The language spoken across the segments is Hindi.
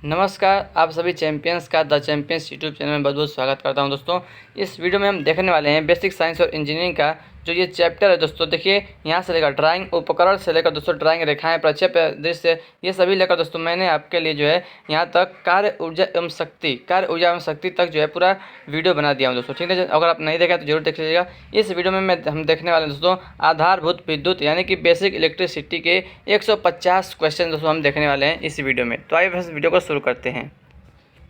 नमस्कार, आप सभी चैंपियंस का द चैंपियंस यूट्यूब चैनल में बहुत बहुत स्वागत करता हूं। दोस्तों, इस वीडियो में हम देखने वाले हैं बेसिक साइंस और इंजीनियरिंग का जो ये चैप्टर है। दोस्तों देखिए, यहाँ से लेकर ड्राइंग उपकरण से लेकर दोस्तों ड्राइंग रेखाएं, प्रक्षेप दृश्य, ये सभी लेकर दोस्तों मैंने आपके लिए जो है यहाँ तक कार्य ऊर्जा एवं शक्ति तक जो है पूरा वीडियो बना दिया हूँ दोस्तों। ठीक है, अगर आप नहीं देखा तो जरूर देख लीजिएगा। इस वीडियो में हम देखने वाले हैं दोस्तों आधारभूत विद्युत यानी कि बेसिक इलेक्ट्रिसिटी के 150 क्वेश्चन दोस्तों हम देखने वाले हैं इस वीडियो में। तो आइए इस वीडियो को शुरू करते हैं।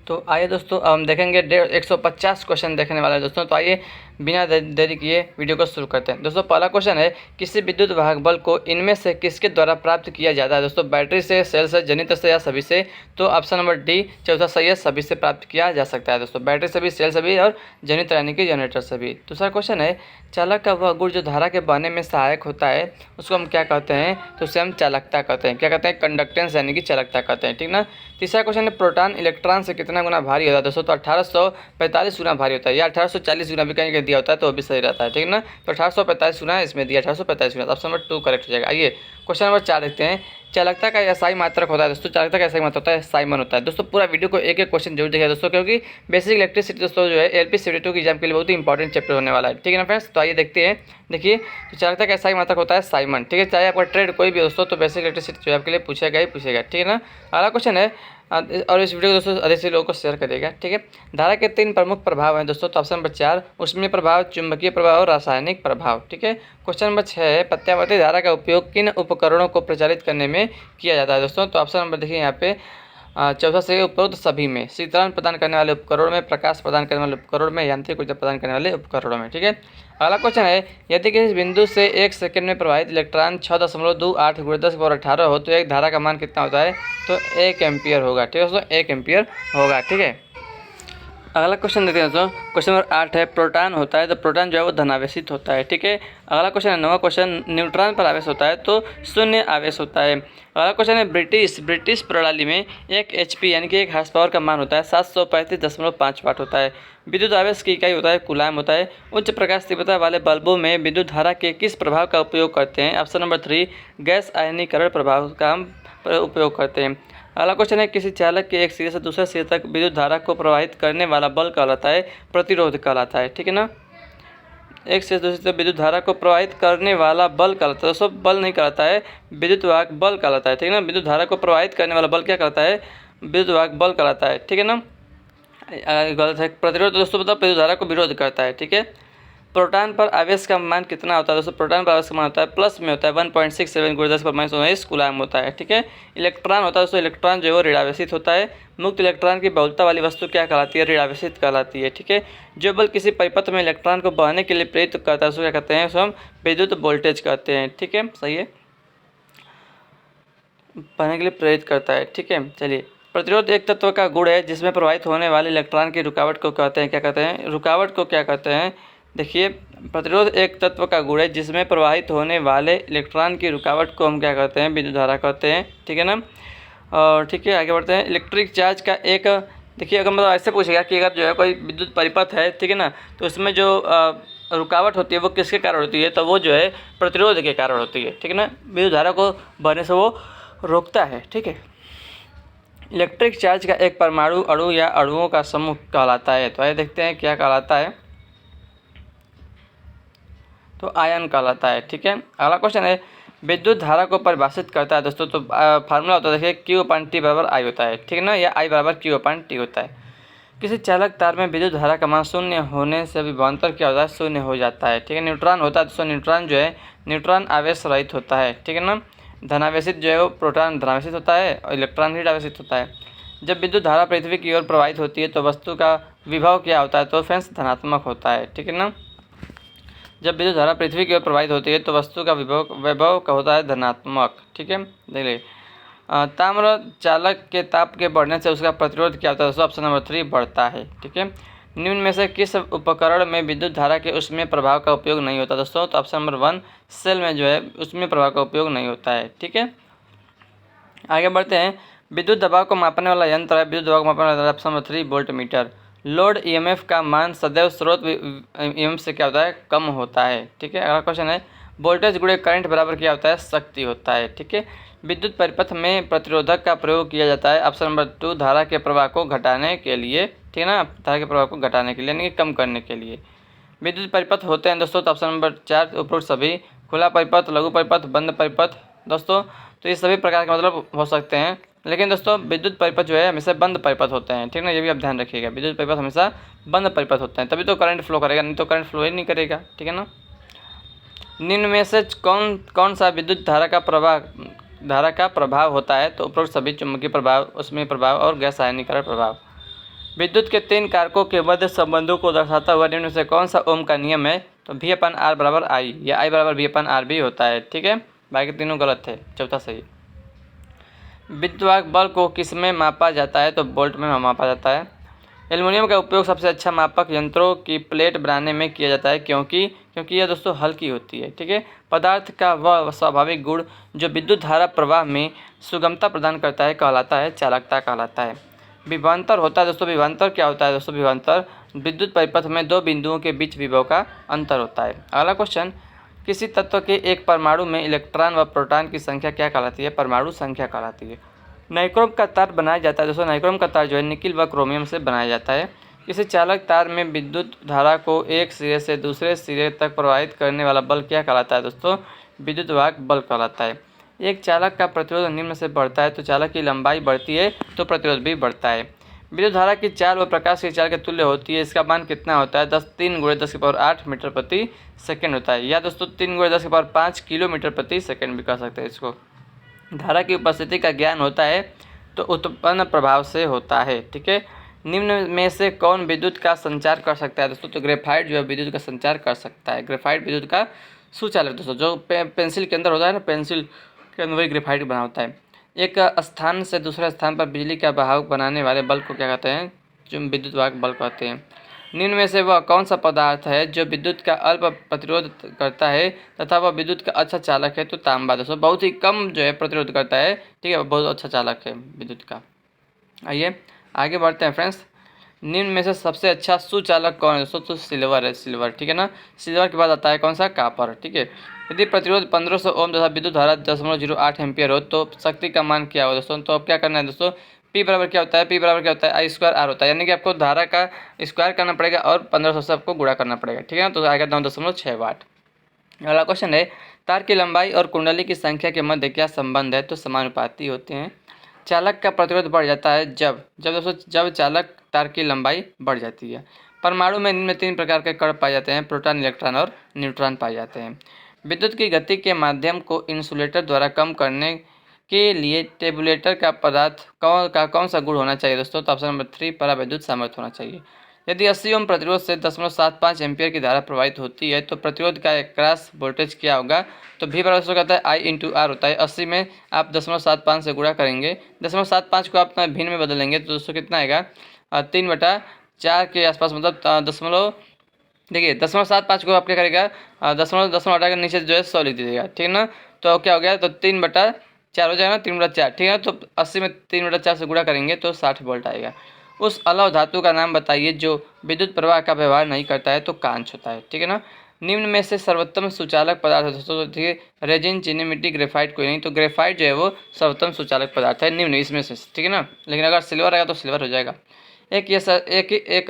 तो आइए दोस्तों, अब हम देखेंगे 150 क्वेश्चन देखने वाले हैं दोस्तों। तो आइए बिना देरी किए वीडियो को शुरू करते हैं। दोस्तों पहला क्वेश्चन है, किसी विद्युत वाहक बल को इनमें से किसके द्वारा प्राप्त किया जाता है? दोस्तों बैटरी से, सेल से, जनित्र से या सभी से? तो ऑप्शन नंबर डी चौथा सही है, सभी से प्राप्त किया जा सकता है दोस्तों। बैटरी से भी, सेल से भी और जनित्र यानी कि जनरेटर से भी। दूसरा क्वेश्चन है, चालक का वह गुण जो धारा के बहने में सहायक होता है उसको हम क्या कहते हैं? तो उसे हम चालकता कहते हैं। क्या कहते हैं? कंडक्टेंस यानी कि चालकता कहते हैं। ठीक ना। तीसरा क्वेश्चन है, प्रोटॉन इलेक्ट्रॉन से कितना गुना भारी होता है? दोस्तों तो 1845 गुना भारी होता है, या 1840 गुना भी कहीं दिया होता है तो वो भी सही रहता है। ठीक ना। तो 1845 गुना इसमें दिया, 1845 गुना। ऑप्शन नंबर 2 करेक्ट हो जाएगा। आइए क्वेश्चन नंबर 4 देखते हैं, चालकता का एसआई मात्रक होता है? दोस्तों चालकता का एसआई मात्रक होता है साइमन होता है। दोस्तों पूरा वीडियो को एक एक क्वेश्चन जरूर देखिए दोस्तों, क्योंकि बेसिक इलेक्ट्रिसिटी दोस्तों जो है LP72 की एग्जाम के लिए बहुत ही इंपॉर्टेंट चैप्टर होने वाला है। ठीक है ना फ्रेंड्स। तो आइए देखते हैं। देखिए, तो चालकता का एसआई मात्रक होता है साइमन। ठीक है, चाहे आपका ट्रेड कोई भी दोस्तों, तो बेसिक इलेक्ट्रिसिटी जो है आपके लिए पूछेगा ही पूछेगा। ठीक है ना। अगला क्वेश्चन है, और इस वीडियो को दोस्तों अधिक से लोगों को शेयर करिएगा। ठीक है, धारा के 3 प्रमुख प्रभाव हैं दोस्तों। तो ऑप्शन नंबर 4 ऊष्मीय प्रभाव, चुंबकीय प्रभाव और रासायनिक प्रभाव। ठीक है। क्वेश्चन नंबर 6 है, प्रत्यावर्ती धारा का उपयोग किन उपकरणों को प्रचारित करने में किया जाता है? दोस्तों तो ऑप्शन नंबर देखिए यहाँ पे चौथा से उपरोक्त सभी में, शीतलन प्रदान करने वाले उपकरणों में, प्रकाश प्रदान करने वाले उपकरणों में, यांत्रिक ऊर्जा प्रदान करने वाले उपकरणों में। ठीक है। अगला क्वेश्चन है, यदि किसी बिंदु से 1 सेकंड में प्रवाहित इलेक्ट्रॉन 6.28 × 10⁻18 हो तो एक धारा का मान कितना होता है? तो 1 एम्पियर होगा। ठीक है दोस्तों, 1 एम्पियर होगा। ठीक है। अगला क्वेश्चन देखते हैं दोस्तों। क्वेश्चन नंबर 8 है, प्रोटॉन होता है तो प्रोटॉन जो है वो धनावेशित होता है। ठीक है। अगला क्वेश्चन है 9वां क्वेश्चन, न्यूट्रॉन पर आवेश होता है तो शून्य आवेश होता है। अगला क्वेश्चन है, ब्रिटिश प्रणाली में 1 HP यानी कि 1 हॉर्स पावर का मान होता है 735.5 वाट होता है। विद्युत आवेश की इकाई होता है कूलाम होता है। उच्च प्रकाश तीव्रता वाले बल्बों में विद्युत धारा के किस प्रभाव का उपयोग करते हैं? ऑप्शन नंबर 3 गैस आयनीकरण प्रभाव का हम उपयोग करते हैं। अगला क्वेश्चन है, किसी चालक के एक सिरे से दूसरे सिरे तक विद्युत धारा को प्रवाहित करने वाला बल कहलाता है? प्रतिरोध कहलाता है। ठीक है ना। एक से दूसरे तक विद्युत धारा को प्रवाहित करने वाला बल कहलाता है। दोस्तों बल नहीं कहलाता है, विद्युत वाहक बल कहलाता है। ठीक है ना। विद्युत धारा को प्रवाहित करने वाला बल क्या कहलाता है? विद्युत वाहक बल कहलाता है। ठीक है ना। गलत है। प्रतिरोध दोस्तों मतलब विद्युत धारा को विरोध करता है। ठीक है। प्रोटॉन पर आवेश का मान कितना होता है? दोस्तों प्रोटॉन पर आवेश का मान होता है प्लस में होता है 1.67 × 10⁻19 कूलाम होता है। ठीक है। इलेक्ट्रॉन होता है दोस्तों, इलेक्ट्रॉन जो है वो ऋणावेशित होता है। मुक्त इलेक्ट्रॉन की बहुलता वाली वस्तु क्या कहलाती है? ऋणावेशित कहलाती है। ठीक है। जो बल किसी परिपथ में इलेक्ट्रॉन को बहने के लिए प्रेरित करता है उसको क्या कहते हैं? उसको हम विद्युत वोल्टेज कहते हैं। ठीक है, सही है, बहने के लिए प्रेरित करता है। ठीक है। चलिए, प्रतिरोध एक तत्व का गुण है जिसमें प्रवाहित होने वाले इलेक्ट्रॉन की रुकावट को कहते हैं? क्या कहते हैं? रुकावट को क्या कहते हैं? देखिए, प्रतिरोध एक तत्व का गुण है जिसमें प्रवाहित होने वाले इलेक्ट्रॉन की रुकावट को हम क्या कहते हैं? विद्युत धारा कहते हैं। ठीक है ना। और ठीक है, आगे बढ़ते हैं। इलेक्ट्रिक चार्ज का एक, देखिए अगर मतलब ऐसे पूछेगा कि अगर जो है कोई विद्युत परिपथ है, ठीक है ना, तो उसमें जो रुकावट होती है वो किसके कारण होती है? तो वो जो है प्रतिरोध के कारण होती है। ठीक है ना। विद्युत धारा को बहने से वो रोकता है। ठीक है। इलेक्ट्रिक चार्ज का एक परमाणु अणु या अणुओं का समूह कहलाता है? तो आइए देखते हैं क्या कहलाता है। तो आयन कहलाता है। ठीक है। अगला क्वेश्चन है, विद्युत धारा को परिभाषित करता है? दोस्तों तो फार्मूला होता है, देखिए Q/T = I होता है। ठीक है ना, या I = Q/T होता है। किसी चालक तार में विद्युत धारा का मान शून्य होने से विभवांतर क्या होता है? शून्य हो जाता है। ठीक है। न्यूट्रॉन होता है दोस्तों, न्यूट्रॉन जो है न्यूट्रॉन आवेश रहित होता है। ठीक है ना। धनावेशित जो है वो प्रोटॉन धनावेशित होता है और इलेक्ट्रॉन ऋणावेशित होता है। जब विद्युत धारा पृथ्वी की ओर प्रवाहित होती है तो वस्तु का विभव क्या होता है? तो फ्रेंड्स धनात्मक होता है। ठीक है ना। जब विद्युत धारा पृथ्वी की ओर प्रवाहित होती है तो वस्तु का वैभव का होता है धनात्मक। ठीक है। देखिए, ताम्र चालक के ताप के बढ़ने से उसका प्रतिरोध क्या होता है? ऑप्शन नंबर 3 बढ़ता है। ठीक है। निम्न में से किस उपकरण में विद्युत धारा के ऊष्मीय प्रभाव का उपयोग नहीं होता दोस्तों? तो ऑप्शन नंबर 1 सेल में जो है ऊष्मीय प्रभाव का उपयोग नहीं होता है। ठीक है। आगे बढ़ते हैं। विद्युत दबाव को मापने वाला यंत्र है, विद्युत दबाव को मापने वाला option number 3 voltmeter. Load EMF का मान सदैव स्रोत EMF से क्या होता है? कम होता है। ठीक है। अगला क्वेश्चन है, वोल्टेज गुणे करंट बराबर क्या होता है? शक्ति होता है। ठीक है। विद्युत परिपथ में प्रतिरोधक का प्रयोग किया जाता है। ऑप्शन नंबर 2 धारा के प्रवाह को घटाने के लिए, ठीक है ना, धारा के प्रवाह को घटाने के लिए यानी कि कम करने के लिए। विद्युत परिपथ होते हैं दोस्तों, तो ऑप्शन नंबर 4 उपरोक्त सभी। खुला परिपथ, लघु परिपथ, बंद परिपथ दोस्तों, तो ये सभी प्रकार के मतलब हो सकते हैं, लेकिन दोस्तों विद्युत परिपथ जो है हमेशा बंद परिपथ होते हैं, ठीक है ना, ये भी आप ध्यान रखिएगा। विद्युत परिपथ हमेशा बंद परिपथ होते हैं, तभी तो करंट फ्लो करेगा, नहीं तो करंट फ्लो ही नहीं करेगा, ठीक है ना। निम्न में से कौन सा विद्युत धारा का प्रभाव होता है? तो उपरोक्त सभी चुंबकीय प्रभाव, उसमें प्रभाव और गैस आयनीकरण प्रभाव। विद्युत के 3 कारकों के मध्य संबंधों को दर्शाता हुआ निम्न में से कौन सा ओम का नियम है? तो V/R बराबर I या I बराबर V/R भी होता है, ठीक है। बाकी तीनों गलत थे, चौथा सही। विद्युत बल को किस में मापा जाता है? तो वोल्ट में मापा जाता है। एल्युमिनियम का उपयोग सबसे अच्छा मापक यंत्रों की प्लेट बनाने में किया जाता है, क्योंकि यह दोस्तों हल्की होती है, ठीक है। पदार्थ का वह स्वाभाविक गुण जो विद्युत धारा प्रवाह में सुगमता प्रदान करता है कहलाता है चालकता कहलाता है। विभवांतर होता है दोस्तों, विभवांतर क्या होता है दोस्तों? विभवांतर विद्युत परिपथ में दो बिंदुओं के बीच विभव का अंतर होता है। अगला क्वेश्चन, किसी तत्व के एक परमाणु में इलेक्ट्रॉन व प्रोटॉन की संख्या क्या कहलाती है? परमाणु संख्या कहलाती है। नाइक्रोम का तार बनाया जाता है दोस्तों, नाइक्रोम का तार जो है निकिल व क्रोमियम से बनाया जाता है। किसी चालक तार में विद्युत धारा को एक सिरे से दूसरे सिरे तक प्रवाहित करने वाला बल क्या कहलाता है दोस्तों? विद्युत वाहक बल कहलाता है। एक चालक का प्रतिरोध निम्न से बढ़ता है तो चालक की लंबाई बढ़ती है तो प्रतिरोध भी बढ़ता है। विद्युत धारा की चाल व प्रकाश की चाल के तुल्य होती है, इसका मान कितना होता है? 3 × 10⁸ मीटर प्रति सेकेंड होता है, या दोस्तों 3 × 10⁵ किलोमीटर प्रति सेकेंड भी कह सकते हैं इसको। धारा की उपस्थिति का ज्ञान होता है तो उत्पन्न प्रभाव से होता है, ठीक है। निम्न में से कौन विद्युत का संचार कर सकता है दोस्तों? तो ग्रेफाइट जो है विद्युत का संचार कर सकता है। ग्रेफाइट विद्युत का सुचालक दोस्तों, जो पेंसिल के अंदर होता है ना, पेंसिल के अंदर वही ग्रेफाइट बना होता है। एक स्थान से दूसरे स्थान पर बिजली का बहाव बनाने वाले बल को क्या कहते हैं? जो विद्युत वाहक बल कहते हैं। निम्न में से वह कौन सा पदार्थ है जो विद्युत का अल्प प्रतिरोध करता है तथा वह विद्युत का अच्छा चालक है? तो तांबा दोस्तों, बहुत ही कम जो है प्रतिरोध करता है, ठीक है, बहुत अच्छा चालक है विद्युत का। आइए आगे बढ़ते हैं फ्रेंड्स। निम्न में से सबसे अच्छा सुचालक कौन है दोस्तों? तो सिल्वर है, सिल्वर, ठीक है ना। सिल्वर के बाद आता है कौन सा? कापर, ठीक है। यदि प्रतिरोध 1500 ओम तथा विद्युत धारा 0.08 एम्पियर हो तो शक्ति का मान क्या हो दोस्तों? तो अब क्या करना है दोस्तों? P बराबर क्या होता है? P बराबर क्या होता है? I² R होता है, यानी कि आपको धारा का स्क्वायर करना पड़ेगा और 1500 से आपको गुणा करना पड़ेगा, ठीक है ना। तो आएगा 9.6 वाट। अगला क्वेश्चन है, तार की लंबाई और कुंडली की संख्या के मध्य क्या संबंध है? तो समानुपाती होते हैं। चालक का प्रतिरोध बढ़ जाता है जब चालक तार की लंबाई बढ़ जाती है। परमाणु में निम्न 3 प्रकार के कण पाए जाते हैं, प्रोटॉन, इलेक्ट्रॉन और न्यूट्रॉन पाए जाते हैं। विद्युत की गति के माध्यम को इंसुलेटर द्वारा कम करने के लिए टेबुलेटर का पदार्थ कौन सा गुण होना चाहिए दोस्तों? तो ऑप्शन नंबर 3 परावैद्युत सामर्थ्य होना चाहिए। यदि 80 ओम प्रतिरोध से 0.75 एम्पियर की धारा प्रवाहित होती है तो प्रतिरोध का क्रॉस वोल्टेज क्या होगा? तो V बराबर कहता है I/R होता है। 80 में आप 0.75 से गुणा करेंगे, 0.75 को आप भिन्न में बदलेंगे तो दोस्तों कितना आएगा? 3/4 के आसपास, मतलब दशमलव, देखिए 0.75 को आप क्या करेगा? दशमलव हटा कर नीचे जो है 100 लिख दीजिएगा, ठीक है ना। तो क्या हो गया? तो 3/4 हो जाएगा ना, 3/4, ठीक है ना। तो 80 में 3/4 से गुणा करेंगे तो 60 वोल्ट आएगा। उस अलव धातु का नाम बताइए जो विद्युत प्रवाह का व्यवहार नहीं करता है? तो कांच होता है, ठीक है ना। निम्न में से सर्वोत्तम सुचालक पदार्थ है दोस्तों, ठीक है, रेजिन, चीनी मिट्टी, ग्रेफाइट कोई नहीं। तो ग्रेफाइट जो है वो सर्वोत्तम सुचालक पदार्थ है निम्न इसमें से, ठीक है ना। लेकिन अगर सिल्वर आएगा तो सिल्वर हो जाएगा। एक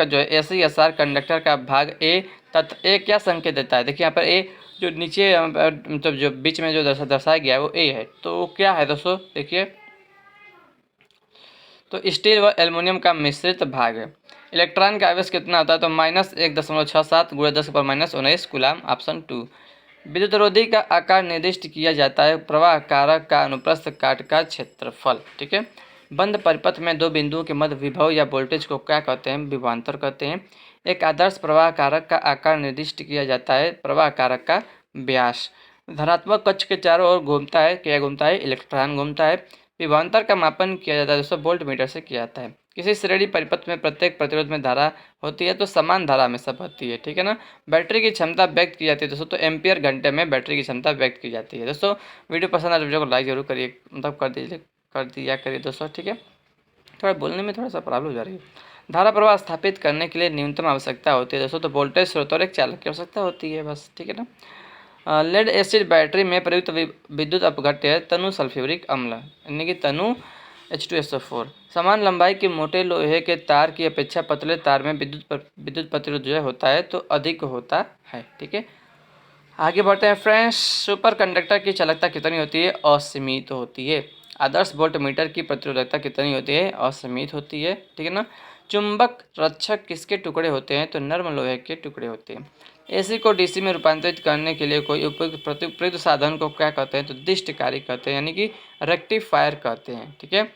जो है SI/SR कंडक्टर का भाग ए तथा ए क्या संकेत देता है? देखिए यहाँ पर ए जो नीचे मतलब जो बीच में जो दर्शाया गया है वो ए है, तो क्या है दोस्तों? देखिए, तो स्टील व एल्युमिनियम का मिश्रित भाग है। इलेक्ट्रॉन का आवेश कितना होता है? तो -1.67 × 10⁻⁹ कूलाम, ऑप्शन 2। विद्युत रोधी का आकार निर्दिष्ट किया जाता है, प्रवाह कारक का अनुप्रस्थ काट का क्षेत्रफल, ठीक है। बंद परिपथ में दो बिंदुओं के मध्य विभव या वोल्टेज को क्या कहते हैं? विभवांतर कहते हैं। एक आदर्श प्रवाह कारक का आकार निर्दिष्ट किया जाता है, प्रवाह कारक का व्यास। धनात्मक कक्ष के चारों ओर घूमता है, क्या घूमता है? इलेक्ट्रॉन घूमता है। विभवांतर का मापन किया जाता है दोस्तों, वोल्ट मीटर से किया जाता है। किसी श्रेणी परिपथ में प्रत्येक प्रतिरोध में धारा होती है तो समान धारा में सब होती है, ठीक है ना। बैटरी की क्षमता व्यक्त की जाती है दोस्तों, तो एम्पियर घंटे में बैटरी की क्षमता व्यक्त की जाती है। दोस्तों वीडियो पसंद आए तो वीडियो को लाइक जरूर करिए, मतलब कर दिया करिए दोस्तों, ठीक है। थोड़ा बोलने में थोड़ा सा प्रॉब्लम हो जा रही है। धारा प्रवाह स्थापित करने के लिए न्यूनतम आवश्यकता होती है दोस्तों, तो वोल्टेज स्रोत और एक चालक की आवश्यकता होती है बस, ठीक है ना। लेड एसिड बैटरी में प्रयुक्त विद्युत अपघट्य है तनु सल्फ्यूरिक अम्ल, यानी कि तनु H2SO4। समान लंबाई के मोटे लोहे के तार की अपेक्षा पतले तार में विद्युत प्रतिरोध जो होता है तो अधिक होता है। ठीक है, आगे बढ़ते हैं फ्रेंड्स। सुपर कंडक्टर की चालकता कितनी होती है? असीमित होती है। आदर्श वोल्ट मीटर की प्रतिरोधकता कितनी होती है? असीमित होती है। ठीक है ना। चुंबक रक्षक किसके टुकड़े होते हैं? तो नर्म लोहे के टुकड़े होते हैं। एसी को डीसी में रूपांतरित करने के लिए कोई उपयुक्त साधन को क्या कहते हैं? तो दिष्टकारी कहते हैं, यानी कि रेक्टिफायर कहते हैं। ठीक है।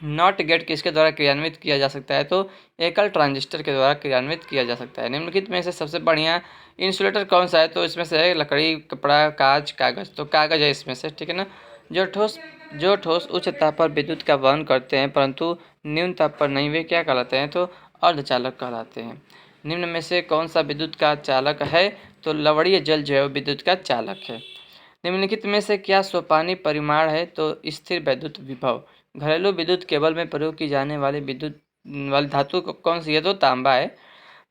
नॉट गेट किसके द्वारा क्रियान्वित किया जा सकता है? तो एकल ट्रांजिस्टर के द्वारा क्रियान्वित किया जा सकता है। निम्नलिखित में से सबसे बढ़िया इंसुलेटर कौन सा है? तो इसमें से है लकड़ी, कपड़ा, कांच, कागज। तो कागज है इसमें से। ठीक है ना। जो ठोस उच्च ताप पर विद्युत का वहन करते हैं परंतु निम्न ताप पर नहीं, वे क्या कहलाते हैं? तो अर्धचालक कहलाते हैं। निम्न में से कौन सा विद्युत का चालक है? तो लवणीय जल जो है वो विद्युत का चालक है। निम्नलिखित में से क्या सोपानी परिमाण है? तो स्थिर वैद्युत विभव। घरेलू विद्युत केबल में प्रयोग की जाने वाली धातु कौन सी है? तो तांबा है।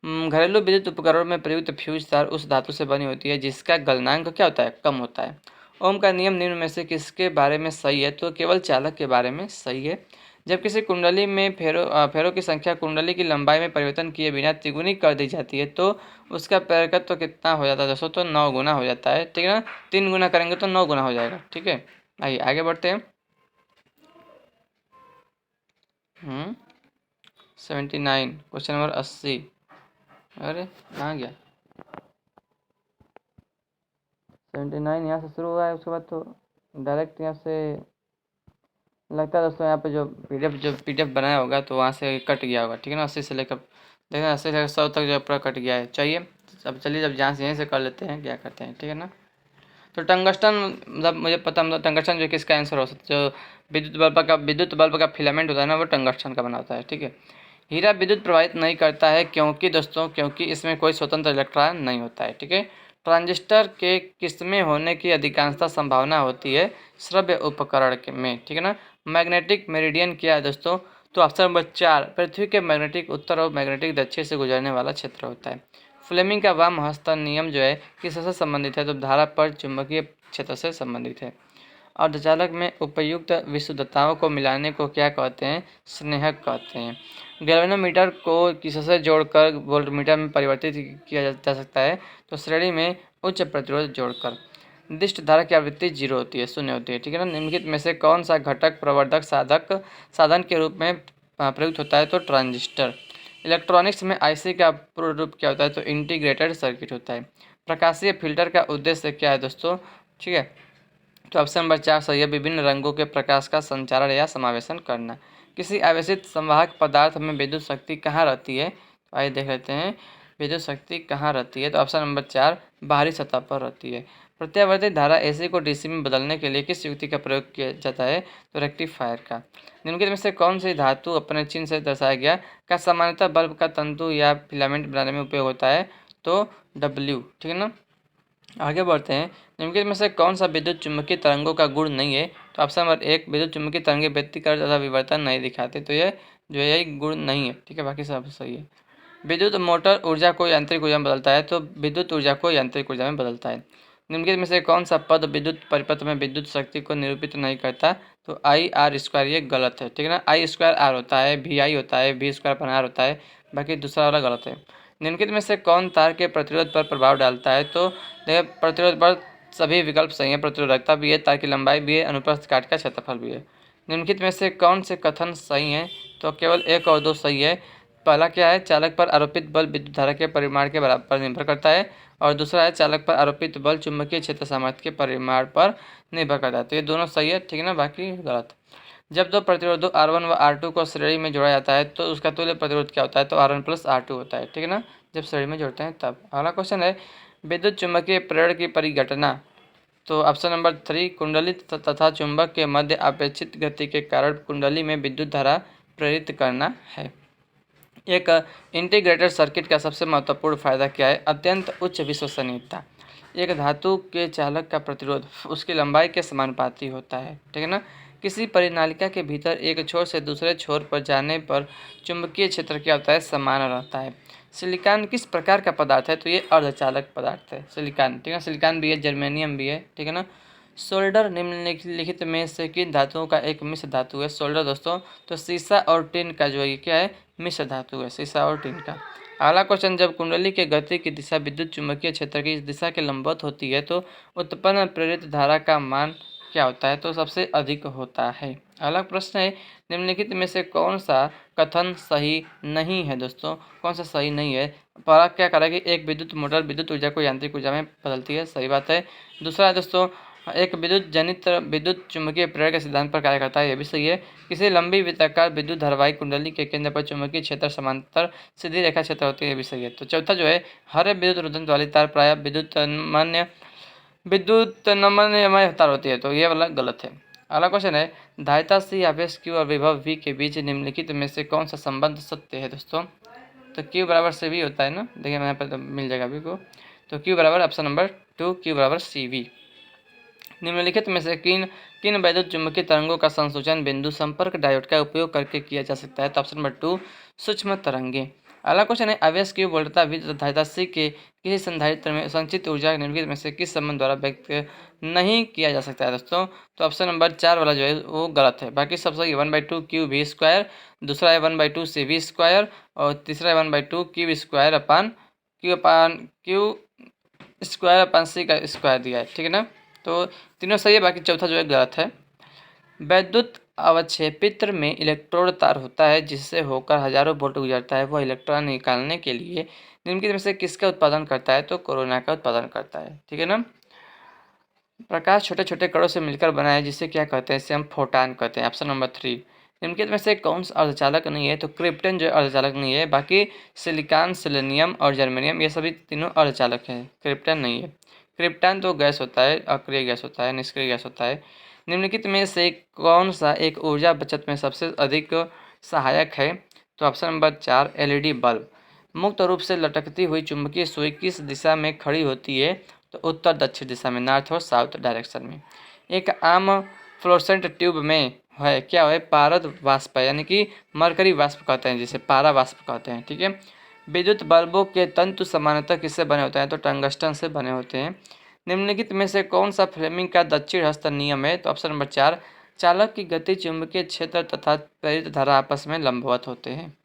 घरेलू विद्युत उपकरणों में प्रयुक्त फ्यूज तार उस धातु से बनी होती है जिसका गलनांक क्या होता है? कम होता है। ओम का नियम निम्न में से किसके बारे में सही है? तो केवल चालक के बारे में सही है। जब किसी कुंडली में फेरों की संख्या कुंडली की लंबाई में परिवर्तन किए बिना तिगुनी कर दी जाती है तो उसका प्रेरकत्व तो कितना हो जाता है दोस्तों? तो 9 गुना हो जाता है। ठीक है ना। 3 गुना करेंगे तो 9 गुना हो जाएगा। ठीक है, आइए आगे बढ़ते हैं। 79 क्वेश्चन नंबर 80। अरे कहाँ गया? 79 यहाँ से शुरू हुआ है, उसके बाद तो डायरेक्ट यहाँ से लगता है दोस्तों यहाँ पे जो पीडीएफ बनाया होगा तो वहाँ से कट गया होगा। ठीक है ना। 80 से लेकर देखना 80 से लेकर 100 तक जो पूरा कट गया है। चाहिए अब चलिए जब जहाँ से यहीं से कर लेते हैं क्या करते हैं। ठीक है ना। तो टंगस्टन, मतलब मुझे पता, मतलब टंगस्टन जो किसका आंसर हो सकता है? जो विद्युत बल्ब का फिलामेंट होता है ना, वो टंगस्टन का बना होता है। ठीक है। हीरा विद्युत प्रवाहित नहीं करता है क्योंकि दोस्तों, क्योंकि इसमें कोई स्वतंत्र इलेक्ट्रॉन नहीं होता है। ठीक है। ट्रांजिस्टर के किस्में होने की अधिकांशता संभावना होती है श्रव्य उपकरण के में। ठीक है ना। मैग्नेटिक मेरिडियन क्या है दोस्तों? तो ऑप्शन नंबर 4 पृथ्वी के मैग्नेटिक उत्तर और मैग्नेटिक दक्षिण से गुजरने वाला क्षेत्र होता है। फ्लेमिंग का वाम हस्त नियम जो है किससे संबंधित है? तो धारा पर चुंबकीय क्षेत्र से संबंधित है। अर्धचालक में उपयुक्त विशुद्धताओं को मिलाने को क्या कहते हैं? स्नेहक कहते हैं। गैल्वेनोमीटर को किससे जोड़कर वोल्टमीटर में परिवर्तित किया जा सकता है? तो श्रेणी में उच्च प्रतिरोध जोड़कर। दिष्ट धारा की आवृत्ति 0 होती है, 0 होती है। ठीक है ना। निम्नलिखित में से कौन सा घटक प्रवर्धक साधन के रूप में प्रयुक्त होता है? तो ट्रांजिस्टर। इलेक्ट्रॉनिक्स में आईसी का पूर्ण रूप क्या होता है? तो इंटीग्रेटेड सर्किट होता है। प्रकाशीय फिल्टर का उद्देश्य क्या है दोस्तों? ठीक है, तो ऑप्शन नंबर 4 सही है। विभिन्न रंगों के प्रकाश का संचारण या समावेशन करना। किसी आवेशित संवाहक पदार्थ में विद्युत शक्ति कहाँ रहती है? तो आइए देख लेते हैं विद्युत शक्ति कहाँ रहती है। तो ऑप्शन नंबर 4 बाहरी सतह पर रहती है। प्रत्यावर्ती धारा एसी को डीसी में बदलने के लिए किस युक्ति का प्रयोग किया जाता है? तो रेक्टिफायर का। निम्नलिखित में से कौन सी धातु अपने चिन्ह से दर्शाया गया का सामान्यतः बल्ब का तंतु या फिलामेंट बनाने में उपयोग होता है? तो डब्ल्यू। ठीक है ना। आगे बढ़ते हैं। निम्नलिखित में से कौन सा विद्युत चुम्बकीय तरंगों का गुण नहीं है? तो ऑप्शन नंबर 1 विद्युत चुम्बकीय तरंगें व्यतिकरण तथा विवर्तन नहीं दिखाते। तो ये जो है गुण नहीं है। ठीक है, बाकी सब सही है। विद्युत मोटर ऊर्जा को यांत्रिक ऊर्जा में बदलता है। तो विद्युत ऊर्जा को यांत्रिक ऊर्जा में बदलता है। निम्नलिखित में से कौन सा पद विद्युत परिपथ में विद्युत शक्ति को निरूपित नहीं करता? तो I/R²। ये गलत है। ठीक है ना। I²R होता है, VI होता है, V²/R होता है, बाकी दूसरा वाला गलत है। निम्नलिखित में से कौन तार के प्रतिरोध पर प्रभाव डालता है? तो देखिए प्रतिरोध पर सभी विकल्प सही हैं। प्रतिरोधकता भी है, तार की लंबाई भी है, अनुप्रस्थ काट का क्षेत्रफल भी है। निम्नलिखित में से कौन से कथन सही हैं? तो केवल 1 और 2 सही है। पहला क्या है? चालक पर आरोपित बल विद्युत धारा के परिमाण के बराबर निर्भर करता है, और दूसरा है चालक पर आरोपित बल चुंबकीय क्षेत्र सामर्थ्य के परिमाण पर निर्भर करता है। तो ये दोनों सही है। ठीक है ना, बाकी गलत। जब दो प्रतिरोधों R1 व R2 को श्रेणी में जोड़ा जाता है तो उसका तुल्य प्रतिरोध क्या होता है? तो R1+R2 होता है। ठीक है ना, जब श्रेणी में जोड़ते हैं तब। अगला क्वेश्चन है विद्युत चुम्बकीय प्रेरण की परिघटना। तो ऑप्शन नंबर 3 कुंडली तथा चुंबक के मध्य अपेक्षित गति के कारण कुंडली में विद्युत धारा प्रेरित करना है। एक इंटीग्रेटेड सर्किट का सबसे महत्वपूर्ण फायदा क्या है? अत्यंत उच्च विश्वसनीयता। एक धातु के चालक का प्रतिरोध उसकी लंबाई के समानुपाती होता है। ठीक है ना। किसी परिनालिका के भीतर एक छोर से दूसरे छोर पर जाने पर चुंबकीय क्षेत्र क्या होता है, समान रहता है। सिलिकॉन किस प्रकार का पदार्थ है, तो ये अर्धचालक पदार्थ है सिलिकॉन, ठीक है। सिलिकॉन भी है, जर्मेनियम भी है, ठीक है ना। सोल्डर निम्नलिखित में से किन धातुओं का एक मिश्र धातु है। सोल्डर दोस्तों, तो सीसा और टिन का जो ये क्या है, मिश्र धातु है, सीसा और टिन का। अगला क्वेश्चन, जब कुंडली के गति की दिशा विद्युत चुंबकीय क्षेत्र की इस दिशा के लंबवत होती है तो उत्पन्न प्रेरित धारा का मान क्या होता है, तो सबसे अधिक होता है। अगला प्रश्न है, निम्नलिखित में से कौन सा कथन सही नहीं है दोस्तों, कौन सा सही नहीं है। पहला क्या करा कि एक विद्युत मोटर विद्युत ऊर्जा को यांत्रिक ऊर्जा में बदलती है, सही बात है। दूसरा है दोस्तों, एक विद्युत जनित विद्युत चुंबकीय प्रेरक के सिद्धांत पर कार्य करता है, यह भी सही है। किसी लंबी वृत्ताकार विद्युत धारावाही कुंडली के केंद्र पर चुंबकीय क्षेत्र समांतर सीधी रेखा क्षेत्र होती है, यह भी सही है। तो चौथा जो है, हर विद्युत रुदन वाली तार प्राय विद्युत नमनीयमय तार होती है, तो ये वाला गलत है। अगला क्वेश्चन है, धारिता सी, आवेश Q और विभव V के बीच निम्नलिखित में से कौन सा संबंध सत्य है दोस्तों, तो Q बराबर से V होता है ना, देखिए यहाँ पर तो मिल जाएगा V को, तो Q बराबर ऑप्शन नंबर 2, Q बराबर CV। निम्नलिखित में से किन किन वैद्युत चुंबकीय तरंगों का संसूचन बिंदु संपर्क डायोड का उपयोग करके किया जा सकता है, तो ऑप्शन नंबर 2, सूक्ष्म तरंगे। अगला क्वेश्चन है, आवेश Q वोल्टता V तथा धारिता C के किसी संधारित्र में संचित ऊर्जा निम्नलिखित में से किस संबंध द्वारा व्यक्त नहीं किया जा सकता है दोस्तों, तो ऑप्शन नंबर 4 वाला जो है वो गलत है। बाकी सब सही, 1/2 QV², दूसरा है 1/2 CV² और तीसरा है 1/2 Q² का स्क्वायर दिया है, ठीक है ना। तो तीनों सही है, बाकी चौथा जो है गलत है। वैद्युत अवक्षेपित्र में इलेक्ट्रोड तार होता है जिससे होकर हजारों वोल्ट गुजरता है, वह इलेक्ट्रॉन निकालने के लिए निम्नलिखित में से किसका उत्पादन करता है, तो कोरोना का उत्पादन करता है, ठीक है ना। प्रकाश छोटे छोटे कणों से मिलकर बना है जिसे क्या कहते हैं, इसे हम फोटान कहते हैं, ऑप्शन नंबर 3। निम्नलिखित में से कौन सा अर्धचालक नहीं है, तो क्रिप्टन जो अर्धचालक नहीं है, बाकी सिलिकॉन, सेलेनियम और जर्मेनियम ये सभी तीनों अर्धचालक हैं, क्रिप्टन नहीं है। क्रिप्टन तो गैस होता है, अक्रिय गैस होता है, निष्क्रिय गैस होता है। निम्नलिखित में से कौन सा एक ऊर्जा बचत में सबसे अधिक सहायक है, तो ऑप्शन नंबर 4, LED बल्ब। मुक्त रूप से लटकती हुई चुंबकीय सुई किस दिशा में खड़ी होती है, तो उत्तर दक्षिण दिशा में, नॉर्थ और साउथ डायरेक्शन में। एक आम फ्लोरेसेंट ट्यूब में है क्या है, पारद वाष्प, यानी कि मरकरी वाष्प कहते हैं, जिसे पारा वाष्प कहते हैं, ठीक है। विद्युत बल्बों के तंतु सामान्यतः किससे बने होते हैं, तो टंगस्टन से बने होते हैं। निम्नलिखित में से कौन सा फ्लेमिंग का दक्षिण हस्त नियम है, तो ऑप्शन नंबर 4, चालक की गति चुंबकीय क्षेत्र तथा प्रेरित धारा आपस में लंबवत होते हैं।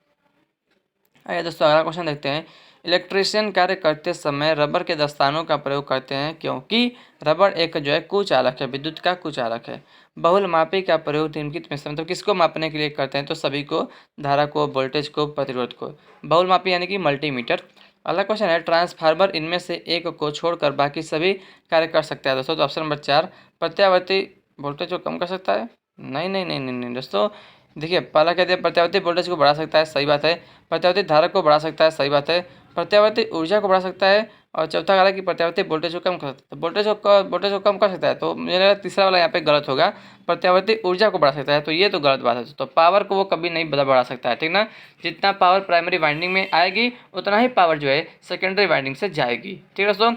आइए दोस्तों अगला क्वेश्चन देखते हैं। इलेक्ट्रीशियन कार्य करते समय रबर के दस्तानों का प्रयोग करते हैं क्योंकि रबर एक जो है कुचालक है, विद्युत का कुचालक है। बहुलमापी का प्रयोग निम्नलिखित में से मतलब किसको मापने के लिए करते हैं, तो सभी को, धारा को, वोल्टेज को, प्रतिरोध को। बहुलमापी यानी कि मल्टीमीटर। अगला क्वेश्चन है, ट्रांसफार्मर इनमें से एक को छोड़कर बाकी सभी कार्य कर सकता है दोस्तों, तो ऑप्शन नंबर 4, प्रत्यावर्ती वोल्टेज को कम कर सकता है। नहीं नहीं नहीं नहीं नहीं दोस्तों, देखिए पहला कहते हैं प्रत्यावर्ती वोल्टेज को बढ़ा सकता है, सही बात है। प्रत्यावर्ती धारा को बढ़ा सकता है, सही बात है। प्रत्यावर्ती ऊर्जा को बढ़ा सकता है, और चौथा कहा कि प्रत्यावर्ती वोल्टेज को कम कर सकता है, वोल्टेज को कम कर सकता है, तो मुझे लगा तीसरा वाला यहाँ पे गलत होगा, प्रत्यावर्ती ऊर्जा को बढ़ा सकता है, तो ये तो गलत बात है। तो पावर को वो कभी नहीं बढ़ा सकता है, ठीक ना। जितना पावर प्राइमरी वाइंडिंग में आएगी उतना ही पावर जो है सेकेंडरी वाइंडिंग से जाएगी, ठीक है दोस्तों।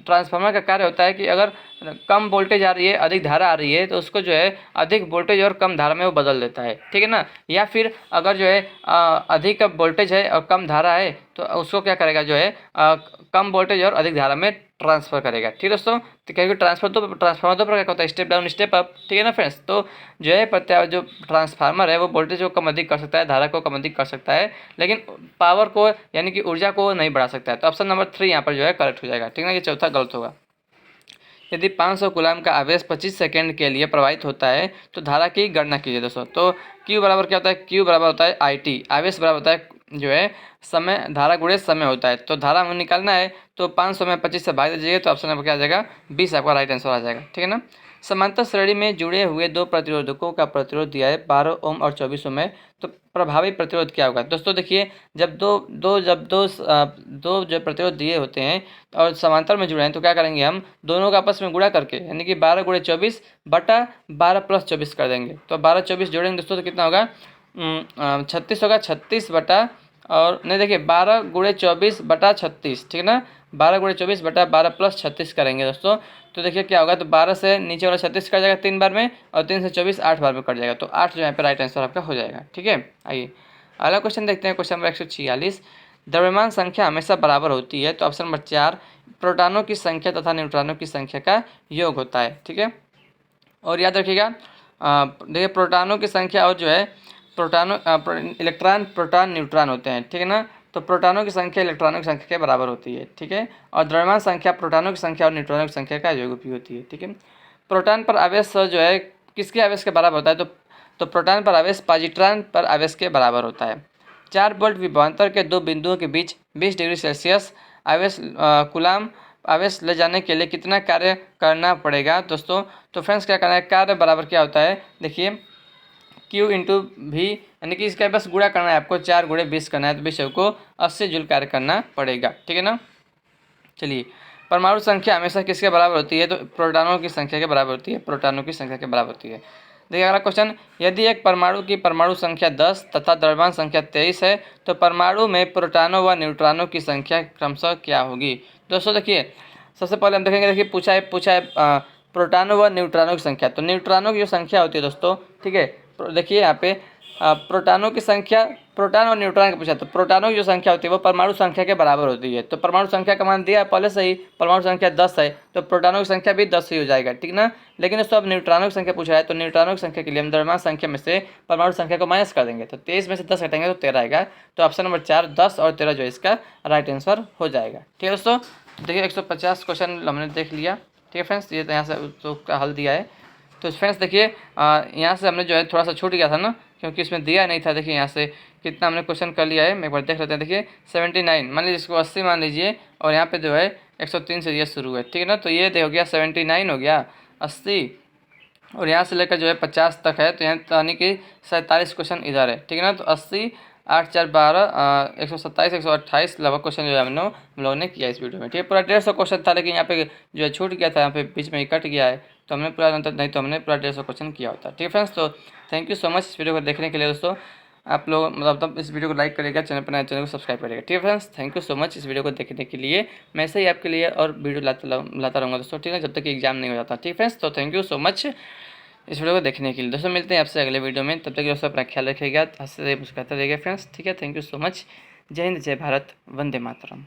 ट्रांसफार्मर का कार्य होता है कि अगर कम वोल्टेज आ रही है, अधिक धारा आ रही है, तो उसको जो है अधिक वोल्टेज और कम धारा में वो बदल देता है, ठीक है ना। या फिर अगर जो है अधिक वोल्टेज है और कम धारा है, तो उसको क्या करेगा, जो है कम वोल्टेज और अधिक धारा में ट्रांसफर करेगा, ठीक है दोस्तों। तो क्योंकि ट्रांसफार्मर दो प्रकार का होता है, स्टेप डाउन, स्टेप अप, ठीक है ना फ्रेंड्स। तो जो है जो ट्रांसफार्मर है वो वोल्टेज को कम अधिक कर सकता है, धारा को कम अधिक कर सकता है, लेकिन पावर को यानी कि ऊर्जा को नहीं बढ़ा सकता है। तो ऑप्शन नंबर 3 यहाँ पर जो है करेक्ट हो जाएगा, ठीक है ना। ये चौथा गलत होगा। यदि 500 कूलाम का आवेश 25 सेकंड के लिए प्रवाहित होता है तो धारा की गणना कीजिए दोस्तों। तो Q बराबर क्या होता है, Q बराबर होता है IT, आवेश बराबर होता है जो है समय, धारा गुणे समय होता है। तो धारा हमें निकालना है, तो 500 में 25 से भाग दीजिए, तो ऑप्शन नंबर क्या आ जाएगा, 20 आपका राइट आंसर आ जाएगा, ठीक है ना। समांतर श्रेणी में जुड़े हुए दो प्रतिरोधकों का प्रतिरोध दिया है 12 ओम और 24 ओम में, तो प्रभावी प्रतिरोध क्या होगा दोस्तों। देखिए जब दो जो प्रतिरोध दिए होते हैं और समांतर में जुड़े हैं, तो क्या करेंगे, हम दोनों का आपस में गुणा करके, यानी कि 12 गुणे 24 बटा 12 प्लस 24 कर देंगे। तो 12 24 जोड़ेंगे दोस्तों, तो कितना होगा, 36 होगा, 36 बटा और नहीं देखिए 12 गुणे 24 बटा 36, ठीक है ना, 12 गुणे 24 बटा 12 प्लस 36 करेंगे दोस्तों। तो देखिए क्या होगा, तो 12 से नीचे वाला 36 कट जाएगा 3 बार में, और 3 से 24 8 बार में कट जाएगा, तो 8 जो यहाँ पे राइट आंसर आपका हो जाएगा। ठीक है, आइए अगला क्वेश्चन देखते हैं, क्वेश्चन नंबर 146। द्रव्यमान संख्या हमेशा बराबर होती है, तो ऑप्शन नंबर 4 प्रोटॉनों की संख्या तथा न्यूट्रॉनों की संख्या का योग होता है। ठीक है, और याद रखिएगा देखिए प्रोटॉनों की संख्या और जो है इलेक्ट्रॉन प्रोटॉन न्यूट्रॉन होते हैं, ठीक है ना, तो प्रोटॉनों की संख्या इलेक्ट्रॉनों की संख्या के बराबर होती है। ठीक है, और द्रव्यमान संख्या प्रोटॉनों की संख्या और न्यूट्रॉनों की संख्या का योग भी होती है। ठीक है, प्रोटॉन पर आवेश जो है किसके आवेश के बराबर होता है, तो प्रोटॉन पर आवेश पॉजिट्रॉन पर आवेश के बराबर होता है। 4 वोल्ट विभवांतर के दो बिंदुओं के बीच 20 डिग्री सेल्सियस आवेश कूलाम आवेश ले जाने के लिए कितना कार्य करना पड़ेगा दोस्तों। तो फ्रेंड्स क्या करना है, कार्य बराबर क्या होता है, देखिए Q इंटू भी, यानी कि इसका बस गुणा करना है आपको, 4 गुणे 20 करना है, तो 20 को 80 जूल कार्य करना पड़ेगा। ठीक है ना, चलिए परमाणु संख्या हमेशा किसके बराबर होती है, तो प्रोटॉनों की संख्या के बराबर होती है, प्रोटॉनों की संख्या के बराबर होती है। देखिए अगला क्वेश्चन, यदि एक परमाणु की परमाणु संख्या 10 तथा द्रव्यमान संख्या 23 है, तो परमाणु में प्रोटॉनों व न्यूट्रॉनों की संख्या क्रमशः क्या होगी। दोस्तों देखिए सबसे पहले हम देखेंगे, देखिए पूछा है प्रोटॉनों व न्यूट्रॉनों की संख्या, तो न्यूट्रॉनों की जो संख्या होती है दोस्तों, ठीक है, देखिए यहाँ पे प्रोटॉनों की संख्या, प्रोटॉन और न्यूट्रॉन का पूछा, तो प्रोटॉनों की जो संख्या होती है वो परमाणु संख्या के बराबर होती है। तो परमाणु संख्या का मान दिया है पहले से ही, परमाणु संख्या 10 है, तो प्रोटॉनों की संख्या भी 10 ही हो जाएगा। ठीक ना, लेकिन दोस्तों अब न्यूट्रॉनों की संख्या पूछा है, तो न्यूट्रॉनों की संख्या के लिए हम द्रव्यमान संख्या में से परमाणु संख्या को माइनस कर देंगे, तो 23 में से 10 घटेंगे तो 13 आएगा। तो ऑप्शन नंबर 4 10 और 13 जो है इसका राइट आंसर हो जाएगा। ठीक है दोस्तों, देखिए 150 क्वेश्चन हमने देख लिया। ठीक है फ्रेंड्स, ये यहाँ से उसका हल दिया है। तो फ्रेंड्स देखिए यहाँ से हमने जो है थोड़ा सा छूट गया था ना, क्योंकि इसमें दिया नहीं था। देखिए यहाँ से कितना हमने क्वेश्चन कर लिया है, मैं एक बार देख लेते हैं। देखिए 79 मान लीजिए, इसको 80 मान लीजिए, और यहाँ पे जो है 103 से ये शुरू है। ठीक है ना, तो ये हो गया 79 हो गया 80, और यहाँ से लेकर जो है 50 तक है, तो यहाँ यानी कि 47 क्वेश्चन इधर है। ठीक है ना, तो 80 8 4 12 127 128 लगभग क्वेश्चन जो है हम लोगों ने किया इस वीडियो में। ठीक है, पूरा 150 क्वेश्चन था, लेकिन यहाँ पे जो है छूट गया था, यहाँ पे बीच में ही कट गया है, तो हमने पूरा नहीं तो हमने पूरा 150 क्वेश्चन किया होता। ठीक है फ्रेंड्स, तो थैंक यू सो मच इस वीडियो को देखने के लिए दोस्तों। आप लोग मतलब इस वीडियो को लाइक करिएगा, चैनल पर नए चैनल को सब्सक्राइब करिएगा। ठीक है friends, thank you so much इस वीडियो को देखने के लिए। मैं ऐसे ही आपके लिए और वीडियो लाता रहूँगा दोस्तों, ठीक है, जब तक एग्जाम नहीं हो जाता। ठीक है फ्रेंड्स, तो थैंक यू सो मच इस वीडियो को देखने के लिए दोस्तों। मिलते हैं आपसे अगले वीडियो में, तब तक दोस्तों अपना ख्याल रखिएगा, हंसते मुस्कुराते रहिएगा फ्रेंड्स। ठीक है, थैंक यू सो मच। जय हिंद, जय भारत, वंदे मातरम।